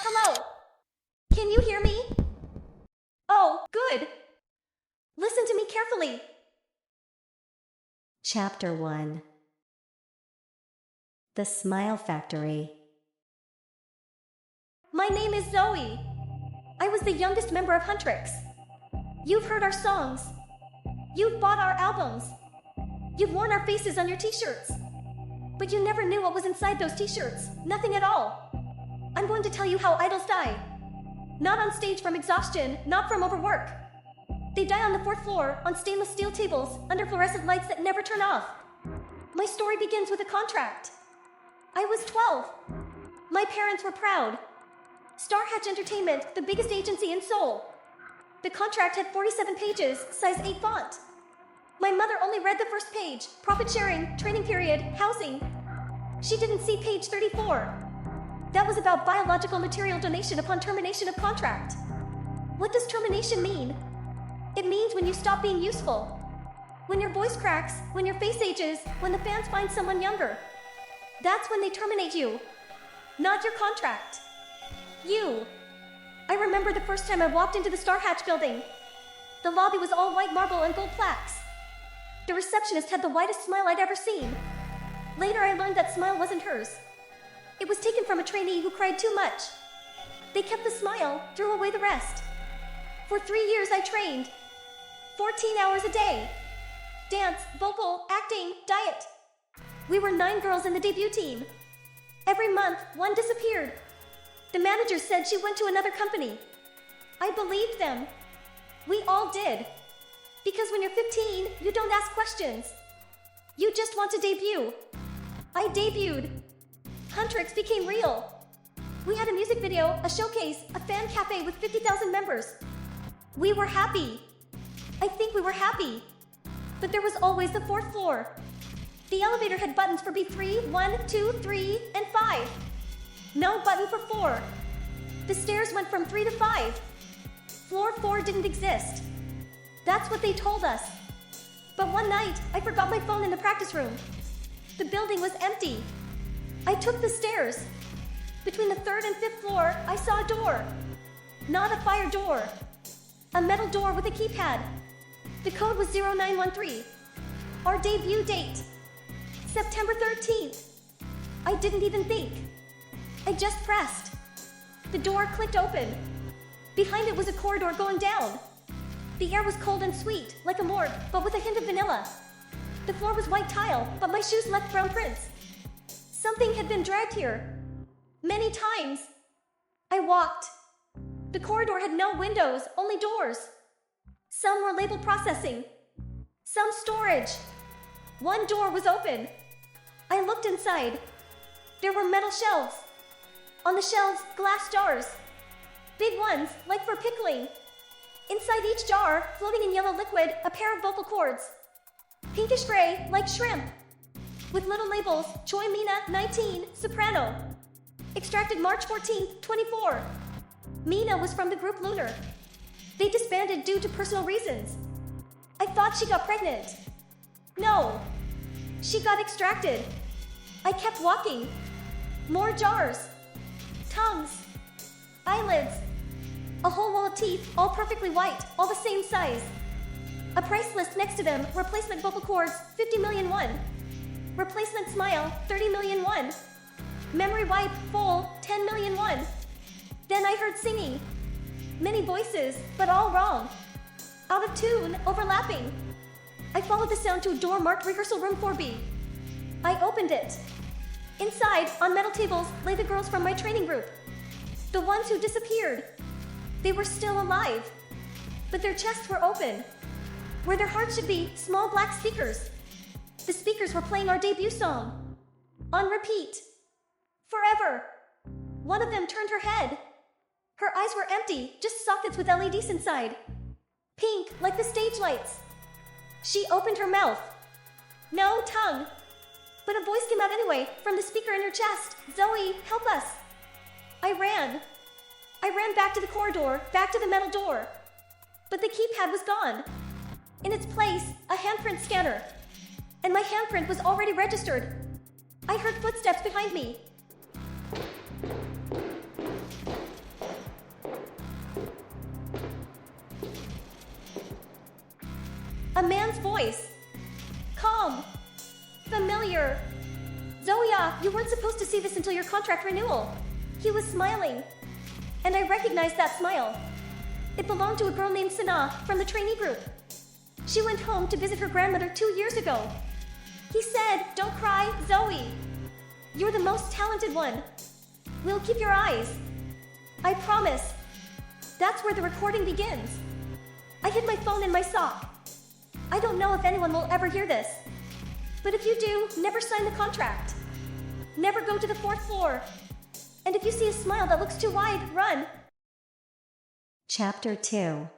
Hello? Can you hear me? Oh, good. Listen to me carefully. Chapter 1. The Smile Factory. My name is Zoey. I was the youngest member of Huntrix. You've heard our songs. You've bought our albums. You've worn our faces on your t-shirts. But you never knew what was inside those t-shirts. Nothing at all. I'm going to tell you how idols die. Not on stage from exhaustion, not from overwork. They die on the 4th floor, on stainless steel tables, under fluorescent lights that never turn off. My story begins with a contract. I was 12. My parents were proud. StarHatch Entertainment, the biggest agency in Seoul. The contract had 47 pages, size 8 font. My mother only read the first page, profit sharing, training period, housing. She didn't see page 34. That was about biological material donation upon termination of contract. What does termination mean? It means when you stop being useful. When your voice cracks, when your face ages, when the fans find someone younger. That's when they terminate you. Not your contract. You. I remember the first time I walked into the StarHatch building. The lobby was all white marble and gold plaques. The receptionist had the widest smile I'd ever seen. Later I learned that smile wasn't hers. It was taken from a trainee who cried too much. They kept the smile, threw away the rest. For 3 years I trained. 14 hours a day. Dance, vocal, acting, diet. We were 9 girls in the debut team. Every month, one disappeared. The manager said she went to another company. I believed them. We all did. Because when you're 15, you don't ask questions. You just want to debut. I debuted. Huntrix became real. We had a music video, a showcase, a fan cafe with 50,000 members. We were happy. I think we were happy. But there was always the 4th floor. The elevator had buttons for B3, 1, 2, 3, and 5. No button for 4. The stairs went from 3 to 5. Floor 4 didn't exist. That's what they told us. But one night, I forgot my phone in the practice room. The building was empty. I took the stairs. Between the 3rd and 5th floor, I saw a door. Not a fire door. A metal door with a keypad. The code was 0913. Our debut date. September 13th. I didn't even think. I just pressed. The door clicked open. Behind it was a corridor going down. The air was cold and sweet, like a morgue, but with a hint of vanilla. The floor was white tile, but my shoes left brown prints. Something had been dragged here. Many times. I walked. The corridor had no windows, only doors. Some were labeled processing. Some storage. One door was open. I looked inside. There were metal shelves. On the shelves, glass jars. Big ones, like for pickling. Inside each jar, floating in yellow liquid, a pair of vocal cords. Pinkish gray, like shrimp. With little labels, Choi Mina, 19, soprano. Extracted March 14th, 24. Mina was from the group Lunar. They disbanded due to personal reasons. I thought she got pregnant. No. She got extracted. I kept walking. More jars. Tongues. Eyelids. A whole wall of teeth, all perfectly white, all the same size. A price list next to them, replacement vocal cords, 50 million won. Replacement smile, 30 million won. Memory wipe, full, 10 million won. Then I heard singing. Many voices, but all wrong. Out of tune, overlapping. I followed the sound to a door marked rehearsal room 4B. I opened it. Inside, on metal tables, lay the girls from my training group. The ones who disappeared. They were still alive. But their chests were open. Where their hearts should be, small black speakers. The speakers were playing our debut song. On repeat. Forever. One of them turned her head. Her eyes were empty, just sockets with LEDs inside. Pink, like the stage lights. She opened her mouth. No tongue. But a voice came out anyway, from the speaker in her chest. Zoey, help us. I ran. I ran back to the corridor, back to the metal door. But the keypad was gone. In its place, a handprint scanner. And my handprint was already registered. I heard footsteps behind me. A man's voice. Calm. Familiar. Zoey, you weren't supposed to see this until your contract renewal. He was smiling. And I recognized that smile. It belonged to a girl named Sana from the trainee group. She went home to visit her grandmother 2 years ago. He said, "Don't cry, Zoey. You're the most talented one. We'll keep your eyes. I promise." That's where the recording begins. I hid my phone in my sock. I don't know if anyone will ever hear this. But if you do, never sign the contract. Never go to the 4th floor. And if you see a smile that looks too wide, run. Chapter 2.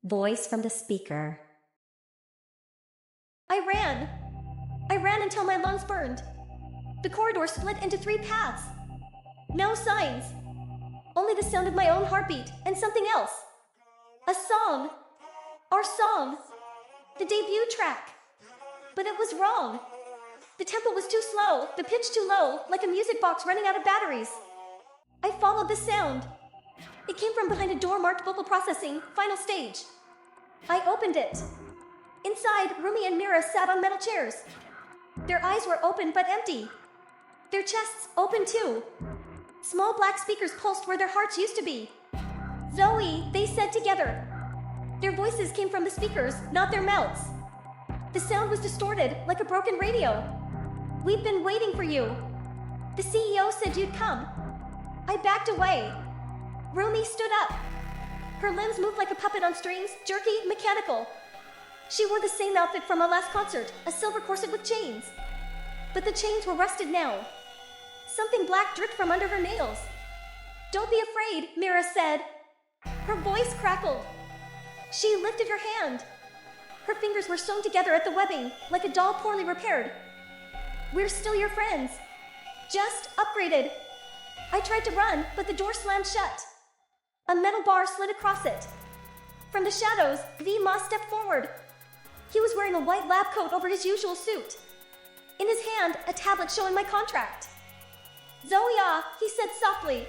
Voice from the speaker. I ran. I ran until my lungs burned. The corridor split into 3 paths. No signs. Only the sound of my own heartbeat and something else. A song. Our song. The debut track. But it was wrong. The tempo was too slow, the pitch too low, like a music box running out of batteries. I followed the sound. It came from behind a door marked vocal processing, final stage. I opened it. Inside, Rumi and Mira sat on metal chairs. Their eyes were open but empty. Their chests open too. Small black speakers pulsed where their hearts used to be. "Zoey," they said together. Their voices came from the speakers, not their mouths. The sound was distorted, like a broken radio. "We've been waiting for you. The CEO said you'd come." I backed away. Rumi stood up. Her limbs moved like a puppet on strings, jerky, mechanical. She wore the same outfit from our last concert, a silver corset with chains. But the chains were rusted now. Something black dripped from under her nails. "Don't be afraid," Mira said. Her voice crackled. She lifted her hand. Her fingers were sewn together at the webbing, like a doll poorly repaired. "We're still your friends. Just upgraded." I tried to run, but the door slammed shut. A metal bar slid across it. From the shadows, V-Ma stepped forward. He was wearing a white lab coat over his usual suit. In his hand, a tablet showing my contract. "Zoey," he said softly.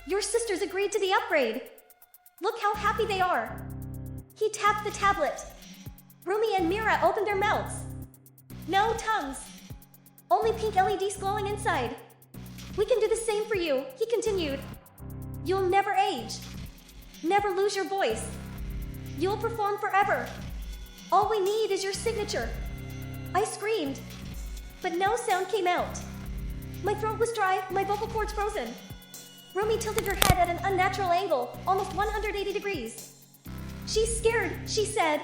"Your sisters agreed to the upgrade. Look how happy they are." He tapped the tablet. Rumi and Mira opened their mouths. No tongues. Only pink LEDs glowing inside. "We can do the same for you," he continued. "You'll never age. Never lose your voice. You'll perform forever. All we need is your signature." I screamed, but no sound came out. My throat was dry, my vocal cords frozen. Rumi tilted her head at an unnatural angle, almost 180 degrees. "She's scared," she said.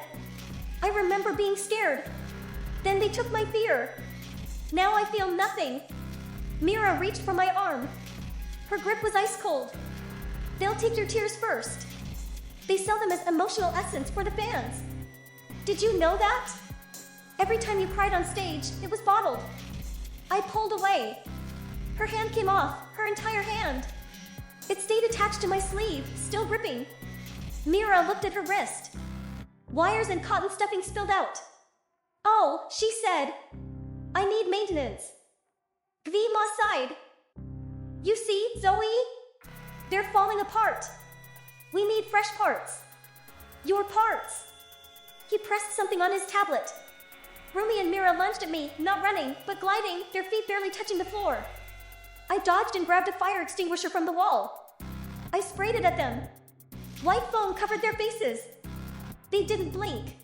I remember being scared. Then they took my fear. Now I feel nothing. Mira reached for my arm. Her grip was ice cold. "They'll take your tears first. They sell them as emotional essence for the fans. Did you know that? Every time you cried on stage, it was bottled." I pulled away. Her hand came off, her entire hand. It stayed attached to my sleeve, still gripping. Mira looked at her wrist. Wires and cotton stuffing spilled out. "Oh," she said. "I need maintenance." V-Ma sighed. "You see, Zoey? They're falling apart. We need fresh parts. Your parts." He pressed something on his tablet. Rumi and Mira lunged at me, not running, but gliding, their feet barely touching the floor. I dodged and grabbed a fire extinguisher from the wall. I sprayed it at them. White foam covered their faces. They didn't blink.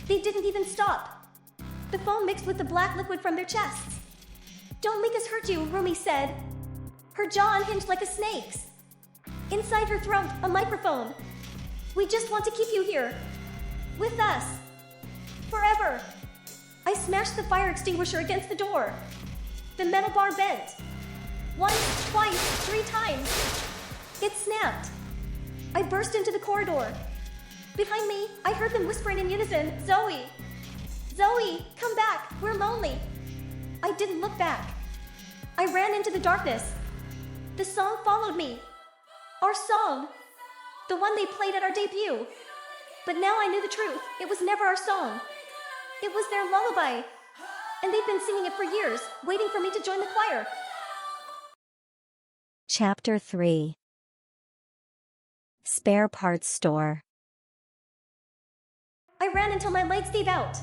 They didn't even stop. The foam mixed with the black liquid from their chests. "Don't make us hurt you," Rumi said. Her jaw unhinged like a snake's. Inside her throat, a microphone. "We just want to keep you here. With us. Forever." I smashed the fire extinguisher against the door. The metal bar bent. Once, twice, 3 times. It snapped. I burst into the corridor. Behind me, I heard them whispering in unison, "Zoey! Zoey, come back, we're lonely." I didn't look back. I ran into the darkness. The song followed me. Our song. The one they played at our debut. But now I knew the truth. It was never our song. It was their lullaby. And they've been singing it for years, waiting for me to join the choir. Chapter 3. Spare Parts Store. I ran until my legs gave out.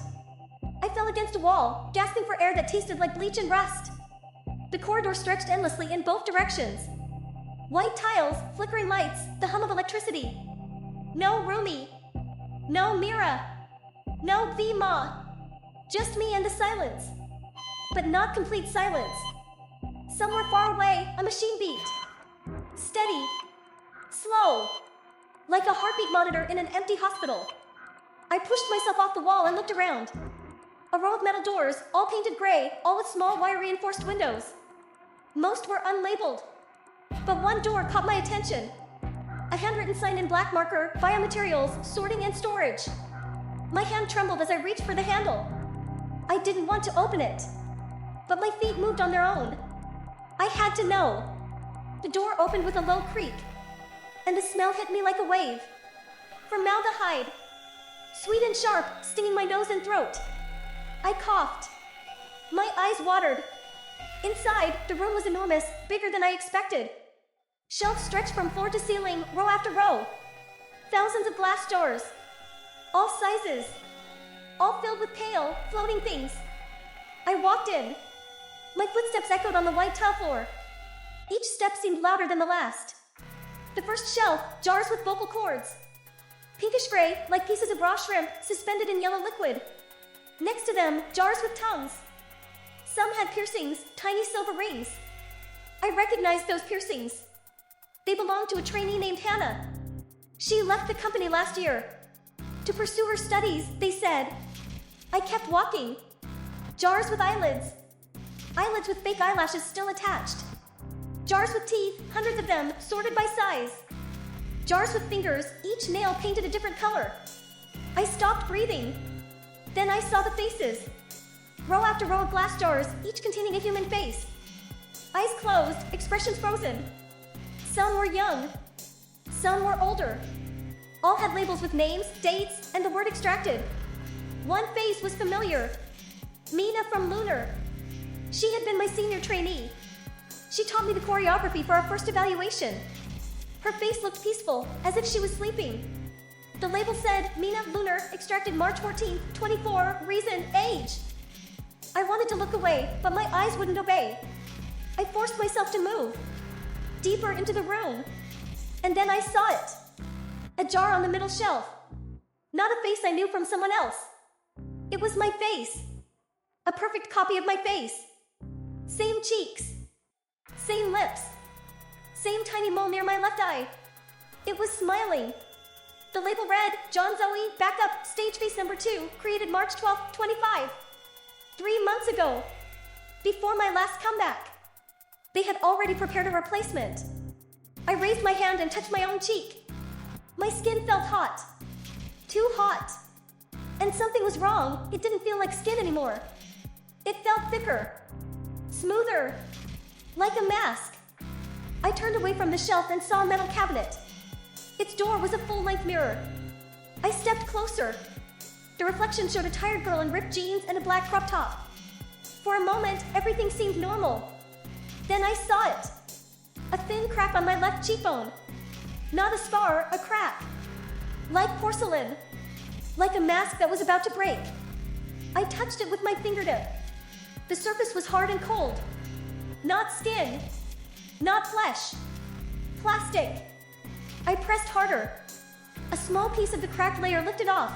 I fell against a wall, gasping for air that tasted like bleach and rust. The corridor stretched endlessly in both directions. White tiles, flickering lights, the hum of electricity. No Rumi. No Mira. No Vima. Just me and the silence. But not complete silence. Somewhere far away, a machine beat. Steady. Slow. Like a heartbeat monitor in an empty hospital. I pushed myself off the wall and looked around. A row of metal doors, all painted gray, all with small wire-reinforced windows. Most were unlabeled. But one door caught my attention. A handwritten sign in black marker, biomaterials, sorting and storage. My hand trembled as I reached for the handle. I didn't want to open it. But my feet moved on their own. I had to know. The door opened with a low creak. And the smell hit me like a wave. Formaldehyde. Sweet and sharp, stinging my nose and throat. I coughed. My eyes watered. Inside, the room was enormous, bigger than I expected. Shelves stretched from floor to ceiling, row after row. Thousands of glass doors. All sizes. All filled with pale, floating things. I walked in. My footsteps echoed on the white tile floor. Each step seemed louder than the last. The first shelf, jars with vocal cords. Pinkish gray, like pieces of raw shrimp, suspended in yellow liquid. Next to them, jars with tongues. Some had piercings, tiny silver rings. I recognized those piercings. They belonged to a trainee named Hannah. She left the company last year. To pursue her studies, they said. I kept walking. Jars with eyelids. Eyelids with fake eyelashes still attached. Jars with teeth, hundreds of them, sorted by size. Jars with fingers, each nail painted a different color. I stopped breathing. Then I saw the faces. Row after row of glass jars, each containing a human face. Eyes closed, expressions frozen. Some were young. Some were older. All had labels with names, dates, and the word extracted. One face was familiar. Mina from Lunar. She had been my senior trainee. She taught me the choreography for our first evaluation. Her face looked peaceful, as if she was sleeping. The label said, Mina Lunar, extracted March 14th, 24, reason, age. I wanted to look away, but my eyes wouldn't obey. I forced myself to move. Deeper into the room. And then I saw it. A jar on the middle shelf. Not a face I knew from someone else. It was my face. A perfect copy of my face. Same cheeks. Same lips. Same tiny mole near my left eye. It was smiling. The label read, John Zoey, backup, stage face number 2, created March 12, 25. 3 months ago. Before my last comeback. They had already prepared a replacement. I raised my hand and touched my own cheek. My skin felt hot. Too hot. And something was wrong. It didn't feel like skin anymore. It felt thicker. Smoother. Like a mask. I turned away from the shelf and saw a metal cabinet. Its door was a full-length mirror. I stepped closer. The reflection showed a tired girl in ripped jeans and a black crop top. For a moment, everything seemed normal. Then I saw it. A thin crack on my left cheekbone. Not a scar, a crack. Like porcelain. Like a mask that was about to break. I touched it with my fingertip. The surface was hard and cold. Not skin. Not flesh. Plastic. I pressed harder. A small piece of the cracked layer lifted off.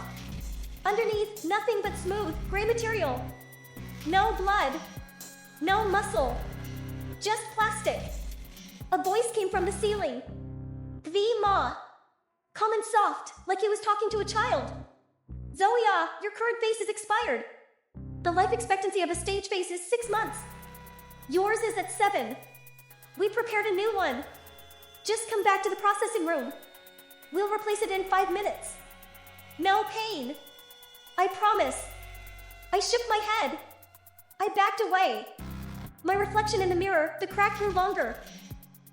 Underneath, nothing but smooth, gray material. No blood. No muscle. Just plastic. A voice came from the ceiling. V-Ma. Calm and soft, like he was talking to a child. Zoey, your current face is expired. The life expectancy of a stage face is 6 months. Yours is at 7. We prepared a new one. Just come back to the processing room. We'll replace it in 5 minutes. No pain. I promise. I shook my head. I backed away. My reflection in the mirror, the crack grew longer,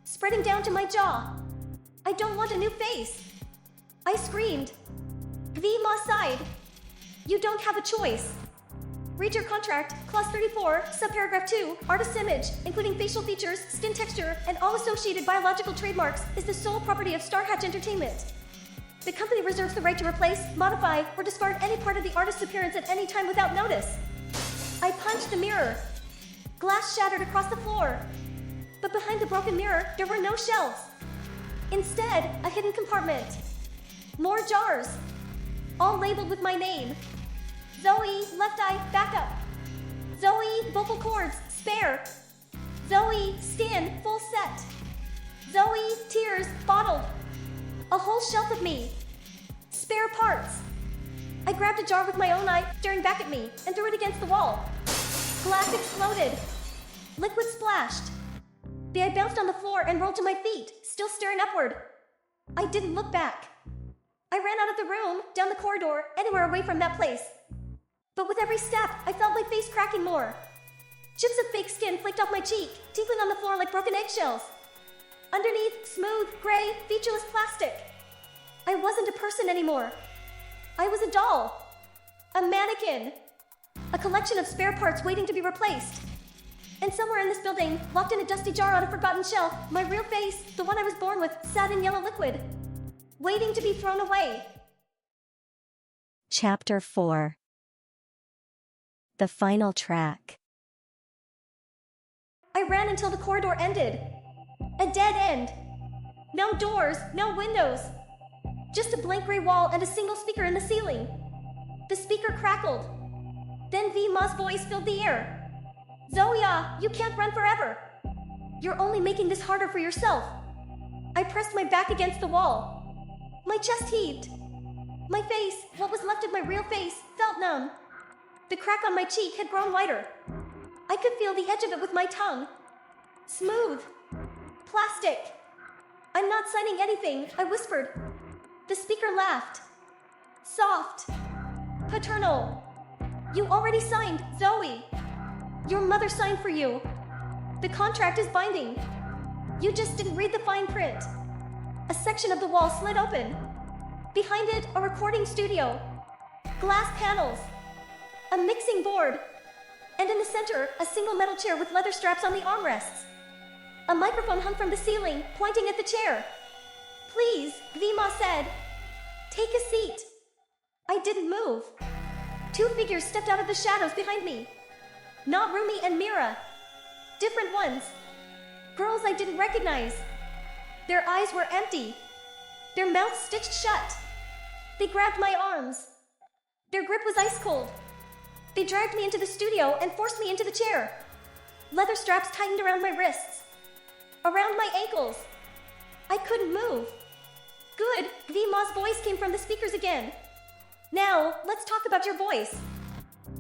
spreading down to my jaw. I don't want a new face. I screamed. V-Ma sighed. You don't have a choice. Read your contract, clause 34, subparagraph 2, artist's image, including facial features, skin texture, and all associated biological trademarks, is the sole property of StarHatch Entertainment. The company reserves the right to replace, modify, or discard any part of the artist's appearance at any time without notice. I punched the mirror. Glass shattered across the floor. But behind the broken mirror, there were no shelves. Instead, a hidden compartment. More jars. All labeled with my name. Zoey, left eye, backup. Zoey, vocal cords, spare. Zoey, skin, full set. Zoey, tears, bottled. A whole shelf of me. Spare parts. I grabbed a jar with my own eye, staring back at me, and threw it against the wall. Glass exploded. Liquid splashed. The eye bounced on the floor and rolled to my feet, still staring upward. I didn't look back. I ran out of the room, down the corridor, anywhere away from that place. But with every step, I felt my face cracking more. Chips of fake skin flaked off my cheek, tinkling on the floor like broken eggshells. Underneath, smooth, gray, featureless plastic. I wasn't a person anymore. I was a doll. A mannequin. A collection of spare parts waiting to be replaced. And somewhere in this building, locked in a dusty jar on a forgotten shelf, my real face, the one I was born with, sat in yellow liquid, waiting to be thrown away. Chapter 4. The final track. I ran until the corridor ended. A dead end. No doors, no windows. Just a blank gray wall and a single speaker in the ceiling. The speaker crackled. Then V-Ma's voice filled the air. Zoey, you can't run forever. You're only making this harder for yourself. I pressed my back against the wall. My chest heaved. My face, what was left of my real face, felt numb. The crack on my cheek had grown wider. I could feel the edge of it with my tongue. Smooth. Plastic. I'm not signing anything, I whispered. The speaker laughed. Soft. Paternal. You already signed, Zoey. Your mother signed for you. The contract is binding. You just didn't read the fine print. A section of the wall slid open. Behind it, a recording studio. Glass panels. A mixing board. And in the center, a single metal chair with leather straps on the armrests. A microphone hung from the ceiling, pointing at the chair. Please, V-Ma said. Take a seat. I didn't move. Two figures stepped out of the shadows behind me. Not Rumi and Mira. Different ones. Girls I didn't recognize. Their eyes were empty. Their mouths stitched shut. They grabbed my arms. Their grip was ice cold. They dragged me into the studio and forced me into the chair. Leather straps tightened around my wrists. Around my ankles. I couldn't move. Good, V-Ma's voice came from the speakers again. Now, let's talk about your voice.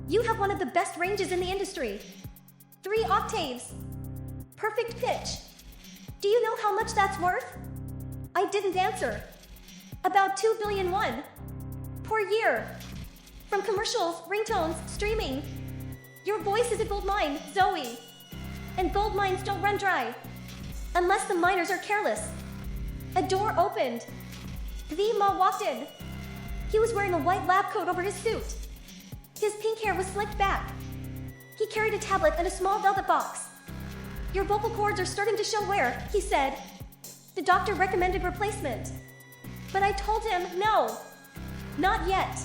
You have one of the best ranges in the industry. 3 octaves. Perfect pitch. Do you know how much that's worth? I didn't answer. About 2 billion won. Per year. From commercials, ringtones, streaming. Your voice is a gold mine, Zoey. And gold mines don't run dry. Unless the miners are careless. A door opened. V-Ma walked in. He was wearing a white lab coat over his suit. His pink hair was slicked back. He carried a tablet and a small velvet box. Your vocal cords are starting to show wear, he said. The doctor recommended replacement. But I told him no. Not yet.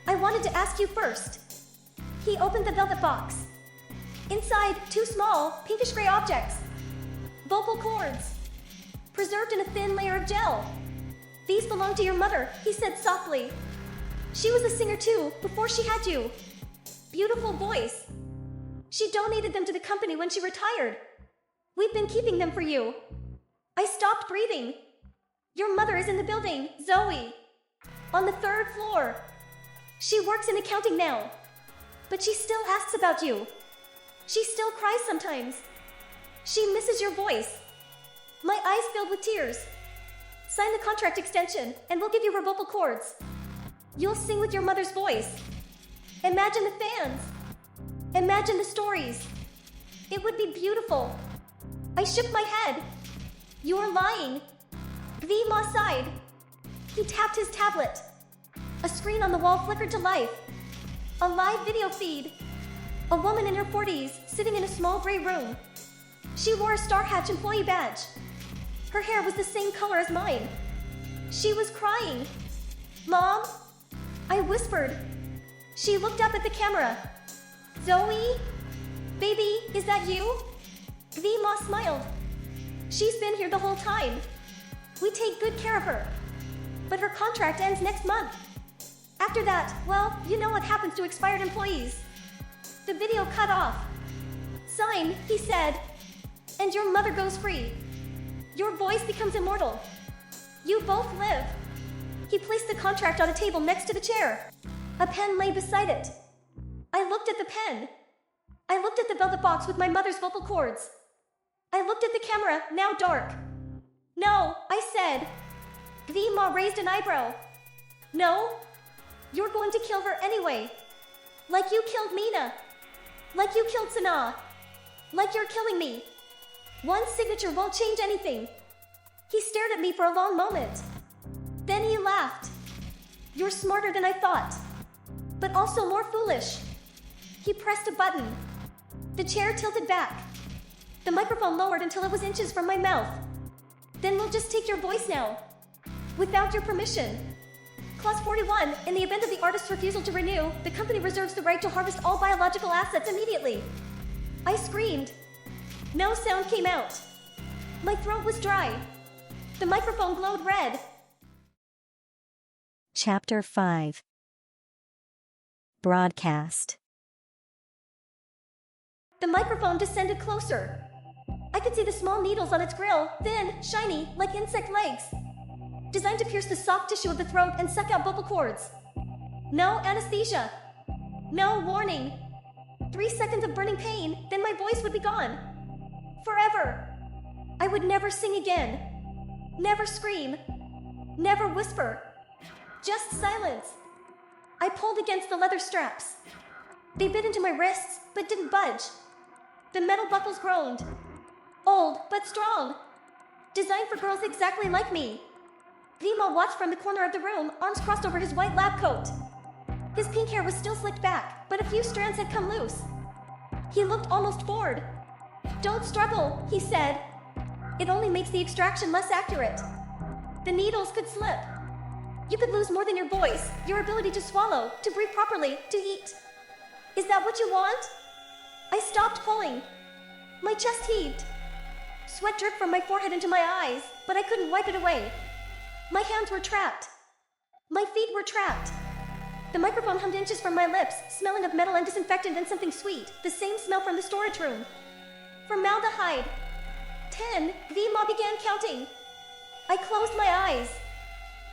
I wanted to ask you first. He opened the velvet box. Inside, 2 small, pinkish gray objects. Vocal cords. Preserved in a thin layer of gel. These belong to your mother, he said softly. She was a singer too, before she had you. Beautiful voice. She donated them to the company when she retired. We've been keeping them for you. I stopped breathing. Your mother is in the building, Zoey. On the 3rd floor. She works in accounting now. But she still asks about you. She still cries sometimes. She misses your voice. My eyes filled with tears. Sign the contract extension, and we'll give you her vocal cords. You'll sing with your mother's voice. Imagine the fans. Imagine the stories. It would be beautiful. I shook my head. You're lying. V-Ma sighed. He tapped his tablet. A screen on the wall flickered to life. A live video feed. A woman in her 40s, sitting in a small gray room. She wore a StarHatch employee badge. Her hair was the same color as mine. She was crying. Mom? I whispered. She looked up at the camera. Zoey? Baby, is that you? Vima smiled. She's been here the whole time. We take good care of her. But her contract ends next month. After that, well, you know what happens to expired employees. The video cut off. Sign, he said. And your mother goes free. Your voice becomes immortal. You both live. He placed the contract on a table next to the chair. A pen lay beside it. I looked at the pen. I looked at the velvet box with my mother's vocal cords. I looked at the camera, now dark. No, I said. Vima raised an eyebrow. No? You're going to kill her anyway. Like you killed Mina. Like you killed Sana. Like you're killing me. One signature won't change anything. He stared at me for a long moment. Then he laughed. You're smarter than I thought. But also more foolish. He pressed a button. The chair tilted back. The microphone lowered until it was inches from my mouth. Then we'll just take your voice now. Without your permission. Clause 41, in the event of the artist's refusal to renew, the company reserves the right to harvest all biological assets immediately. I screamed. No sound came out. My throat was dry. The microphone glowed red. Chapter 5. Broadcast. The microphone descended closer. I could see the small needles on its grill, thin, shiny, like insect legs, designed to pierce the soft tissue of the throat and suck out vocal cords. No anesthesia. No warning. 3 seconds of burning pain, then my voice would be gone. Forever. I would never sing again. Never scream. Never whisper. Just silence. I pulled against the leather straps. They bit into my wrists, but didn't budge. The metal buckles groaned. Old, but strong. Designed for girls exactly like me. Vima watched from the corner of the room, arms crossed over his white lab coat. His pink hair was still slicked back, but a few strands had come loose. He looked almost bored. Don't struggle, he said. It only makes the extraction less accurate. The needles could slip. You could lose more than your voice, your ability to swallow, to breathe properly, to eat. Is that what you want? I stopped pulling. My chest heaved. Sweat dripped from my forehead into my eyes, but I couldn't wipe it away. My hands were trapped. My feet were trapped. The microphone hummed inches from my lips, smelling of metal and disinfectant and something sweet, the same smell from the storage room. Formaldehyde. 10, Vima began counting. I closed my eyes.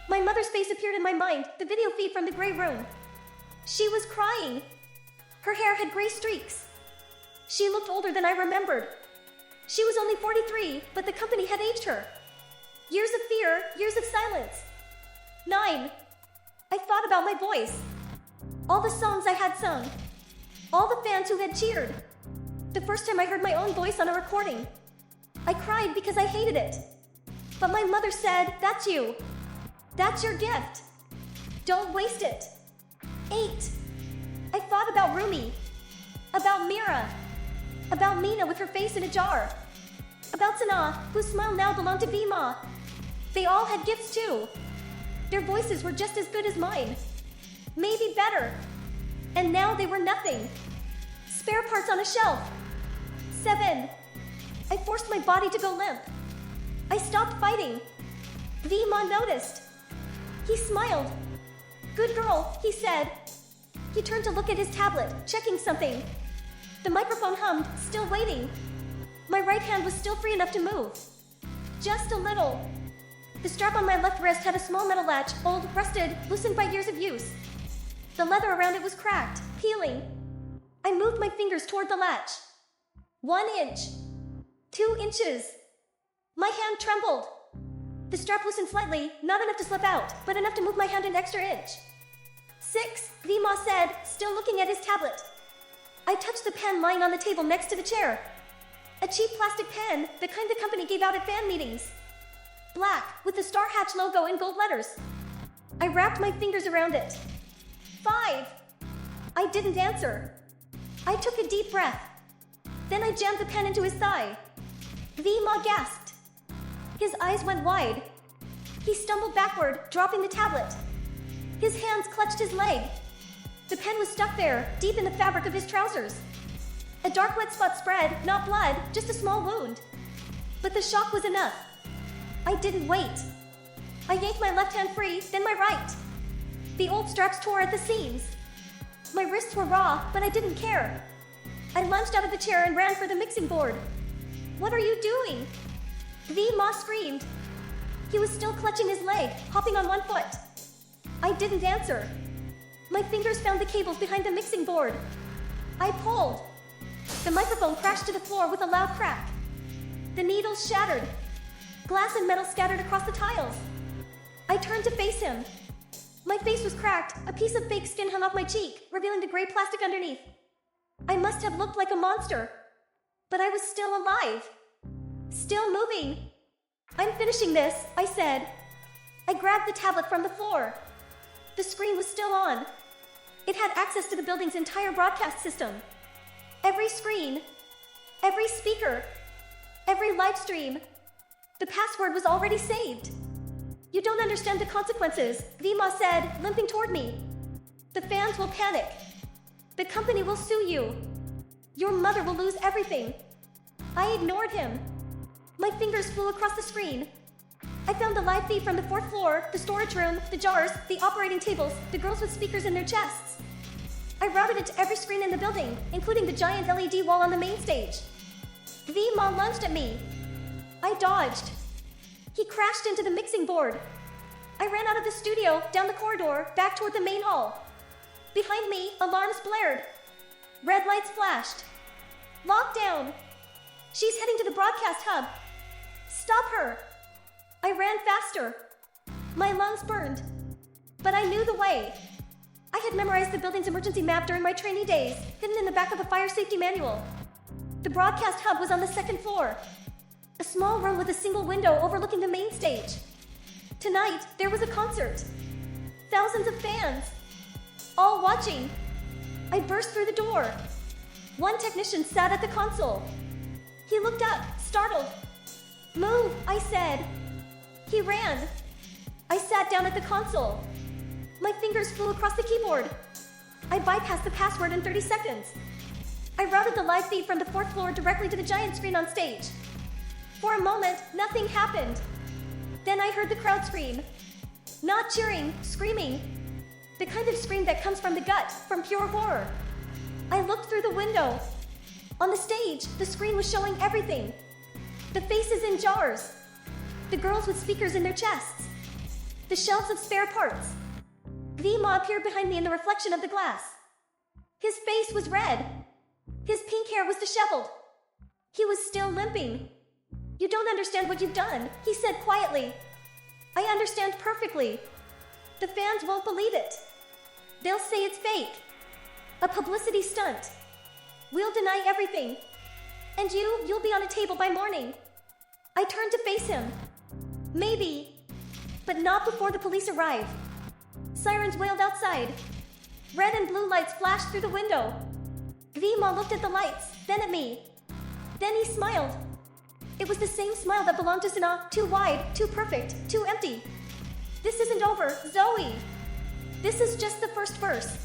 My mother's face appeared in my mind, the video feed from the gray room. She was crying. Her hair had gray streaks. She looked older than I remembered. She was only 43, but the company had aged her. Years of fear, years of silence. 9. I thought about my voice. All the songs I had sung. All the fans who had cheered. The first time I heard my own voice on a recording. I cried because I hated it. But my mother said, that's you. That's your gift. Don't waste it. 8. I thought about Rumi. About Mira. About Mina with her face in a jar. About Sana, whose smile now belonged to Vima. They all had gifts too. Their voices were just as good as mine. Maybe better. And now they were nothing. Spare parts on a shelf. 7. I forced my body to go limp. I stopped fighting. Vima noticed. He smiled. Good girl, he said. He turned to look at his tablet, checking something. The microphone hummed, still waiting. My right hand was still free enough to move. Just a little. The strap on my left wrist had a small metal latch, old, rusted, loosened by years of use. The leather around it was cracked, peeling. I moved my fingers toward the latch. 1 inch. 2 inches. My hand trembled. The strap loosened slightly, not enough to slip out, but enough to move my hand an extra inch. 6, Vima said, still looking at his tablet. I touched the pen lying on the table next to the chair. A cheap plastic pen, the kind the company gave out at fan meetings. Black, with the StarHatch logo in gold letters. I wrapped my fingers around it. 5. I didn't answer. I took a deep breath. Then I jammed the pen into his thigh. Vima gasped. His eyes went wide. He stumbled backward, dropping the tablet. His hands clutched his leg. The pen was stuck there, deep in the fabric of his trousers. A dark wet spot spread, not blood, just a small wound. But the shock was enough. I didn't wait. I yanked my left hand free, then my right. The old straps tore at the seams. My wrists were raw, but I didn't care. I lunged out of the chair and ran for the mixing board. "What are you doing?" Ma screamed. He was still clutching his leg, hopping on one foot. I didn't answer. My fingers found the cables behind the mixing board. I pulled. The microphone crashed to the floor with a loud crack. The needles shattered. Glass and metal scattered across the tiles. I turned to face him. My face was cracked. A piece of fake skin hung off my cheek, revealing the gray plastic underneath. I must have looked like a monster. But I was still alive. Still moving. "I'm finishing this," I said. I grabbed the tablet from the floor. The screen was still on. It had access to the building's entire broadcast system. Every screen, every speaker, every live stream. The password was already saved. "You don't understand the consequences," Ma said, limping toward me. "The fans will panic. The company will sue you. Your mother will lose everything." I ignored him. My fingers flew across the screen. I found the live feed from the 4th floor, the storage room, the jars, the operating tables, the girls with speakers in their chests. I routed it to every screen in the building, including the giant LED wall on the main stage. Ma lunged at me. I dodged. He crashed into the mixing board. I ran out of the studio, down the corridor, back toward the main hall. Behind me, alarms blared. Red lights flashed. "Lockdown! She's heading to the broadcast hub. Stop her!" I ran faster. My lungs burned. But I knew the way. I had memorized the building's emergency map during my trainee days, hidden in the back of a fire safety manual. The broadcast hub was on the 2nd floor. A small room with a single window overlooking the main stage. Tonight, there was a concert. Thousands of fans. All watching. I burst through the door. One technician sat at the console. He looked up, startled. "Move," I said. He ran. I sat down at the console. My fingers flew across the keyboard. I bypassed the password in 30 seconds. I routed the live feed from the 4th floor directly to the giant screen on stage. For a moment, nothing happened. Then I heard the crowd scream. Not cheering, screaming. The kind of scream that comes from the gut, from pure horror. I looked through the window. On the stage, the screen was showing everything. The faces in jars. The girls with speakers in their chests. The shelves of spare parts. Ma appeared behind me in the reflection of the glass. His face was red. His pink hair was disheveled. He was still limping. "You don't understand what you've done," he said quietly. "I understand perfectly. The fans won't believe it. They'll say it's fake. A publicity stunt. We'll deny everything. And you'll be on a table by morning." I turned to face him. Maybe, but not before the police arrive. Sirens wailed outside. Red and blue lights flashed through the window. Ma looked at the lights, then at me. Then he smiled. It was the same smile that belonged to Sana, too wide, too perfect, too empty. "This isn't over, Zoey. This is just the first verse.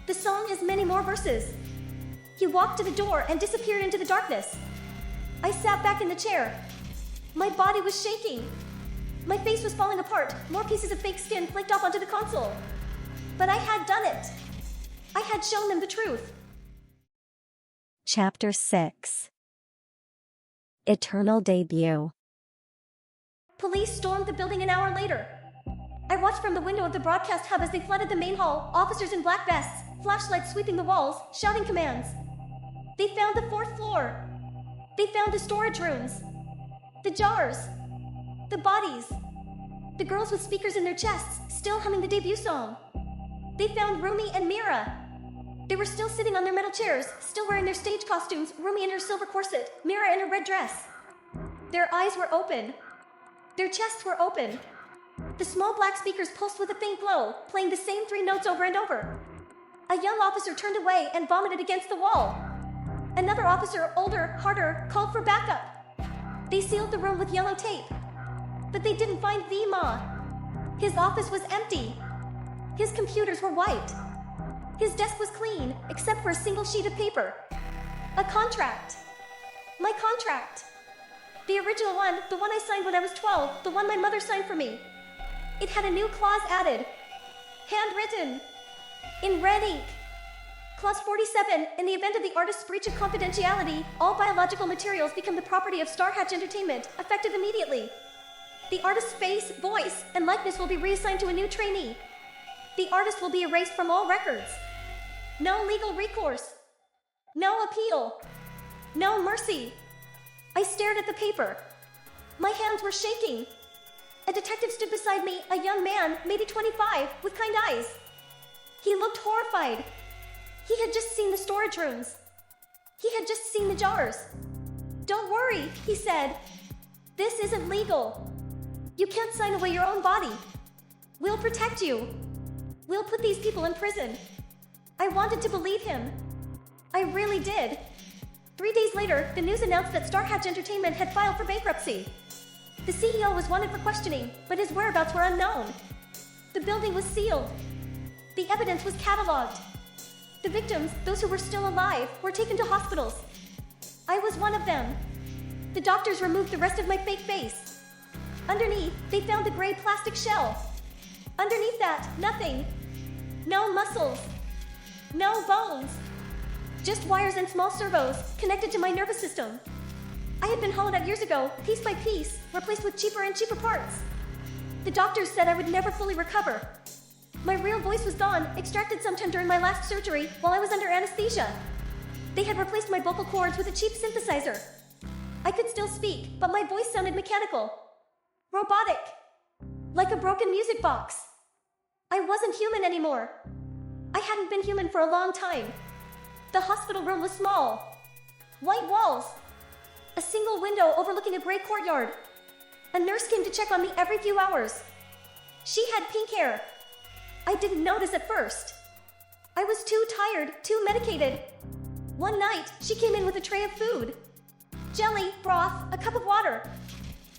The song has many more verses." He walked to the door and disappeared into the darkness. I sat back in the chair. My body was shaking. My face was falling apart, more pieces of fake skin flaked off onto the console. But I had done it. I had shown them the truth. Chapter 6. Eternal Debut. Police stormed the building an hour later. I watched from the window of the broadcast hub as they flooded the main hall, officers in black vests, flashlights sweeping the walls, shouting commands. They found the 4th floor. They found the storage rooms. The jars. The bodies. The girls with speakers in their chests, still humming the debut song. They found Rumi and Mira. They were still sitting on their metal chairs, still wearing their stage costumes, Rumi in her silver corset, Mira in her red dress. Their eyes were open. Their chests were open. The small black speakers pulsed with a faint glow, playing the same 3 notes over and over. A young officer turned away and vomited against the wall. Another officer, older, harder, called for backup. They sealed the room with yellow tape. But they didn't find Ma. His office was empty. His computers were wiped. His desk was clean, except for a single sheet of paper. A contract. My contract. The original one, the one I signed when I was 12, the one my mother signed for me. It had a new clause added. Handwritten. In red ink. Clause 47, in the event of the artist's breach of confidentiality, all biological materials become the property of StarHatch Entertainment, effective immediately. The artist's face, voice, and likeness will be reassigned to a new trainee. The artist will be erased from all records. No legal recourse. No appeal. No mercy. I stared at the paper. My hands were shaking. A detective stood beside me, a young man, maybe 25, with kind eyes. He looked horrified. He had just seen the storage rooms. He had just seen the jars. Don't worry, he said. This isn't legal. You can't sign away your own body. We'll protect you. We'll put these people in prison. I wanted to believe him. I really did. 3 days later, the news announced that StarHatch Entertainment had filed for bankruptcy. The CEO was wanted for questioning, but his whereabouts were unknown. The building was sealed. The evidence was cataloged. The victims, those who were still alive, were taken to hospitals. I was one of them. The doctors removed the rest of my fake face. Underneath, they found the gray plastic shell. Underneath that, nothing. No muscles. No bones. Just wires and small servos connected to my nervous system. I had been hollowed out years ago, piece by piece, replaced with cheaper and cheaper parts. The doctors said I would never fully recover. My real voice was gone, extracted sometime during my last surgery while I was under anesthesia. They had replaced my vocal cords with a cheap synthesizer. I could still speak, but my voice sounded mechanical. Robotic. Like a broken music box. I wasn't human anymore. I hadn't been human for a long time. The hospital room was small. White walls. A single window overlooking a gray courtyard. A nurse came to check on me every few hours. She had pink hair. I didn't notice at first. I was too tired, too medicated. One night, she came in with a tray of food. Jelly, broth, a cup of water.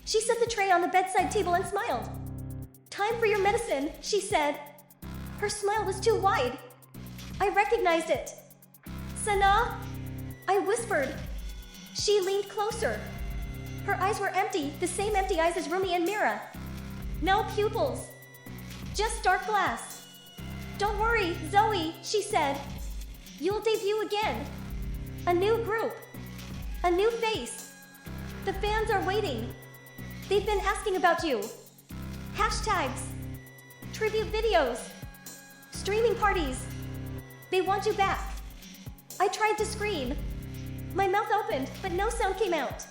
She set the tray on the bedside table and smiled. "Time for your medicine," she said. Her smile was too wide. I recognized it. "Sana?" I whispered. She leaned closer. Her eyes were empty, the same empty eyes as Rumi and Mira. No pupils. Just dark glass. "Don't worry, Zoey," she said. "You'll debut again. A new group. A new face. The fans are waiting. They've been asking about you. Hashtags. Tribute videos. Streaming parties. They want you back." I tried to scream. My mouth opened, but no sound came out.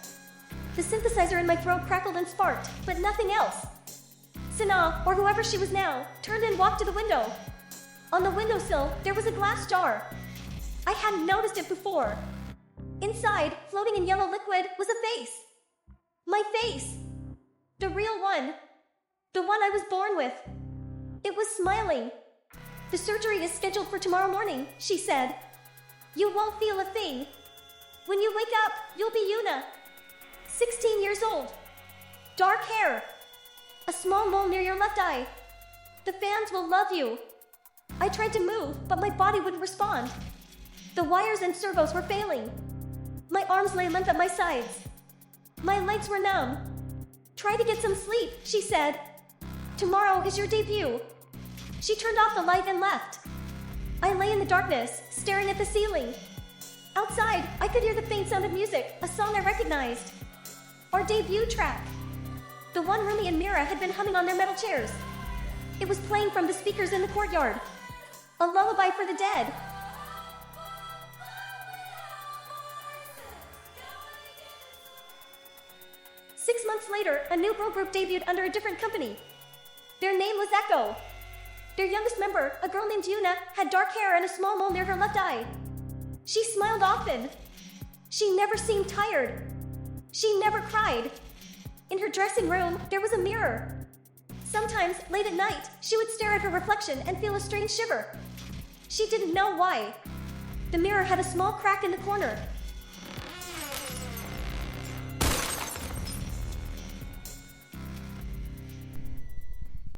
The synthesizer in my throat crackled and sparked, but nothing else. Sana, or whoever she was now, turned and walked to the window. On the windowsill, there was a glass jar. I hadn't noticed it before. Inside, floating in yellow liquid, was a face. My face. The real one. The one I was born with. It was smiling. "The surgery is scheduled for tomorrow morning," she said. "You won't feel a thing. When you wake up, you'll be Yuna. 16 years old. Dark hair. A small mole near your left eye. The fans will love you." I tried to move, but my body wouldn't respond. The wires and servos were failing. My arms lay limp at my sides. My legs were numb. "Try to get some sleep," she said. "Tomorrow is your debut." She turned off the light and left. I lay in the darkness, staring at the ceiling. Outside, I could hear the faint sound of music, a song I recognized. Our debut track. The one Rumi and Mira had been humming on their metal chairs. It was playing from the speakers in the courtyard. A lullaby for the dead. Six months later, a new girl group debuted under a different company. Their name was Echo. Their youngest member, a girl named Yuna, had dark hair and a small mole near her left eye. She smiled often. She never seemed tired. She never cried. In her dressing room, there was a mirror. Sometimes, late at night, she would stare at her reflection and feel a strange shiver. She didn't know why. The mirror had a small crack in the corner.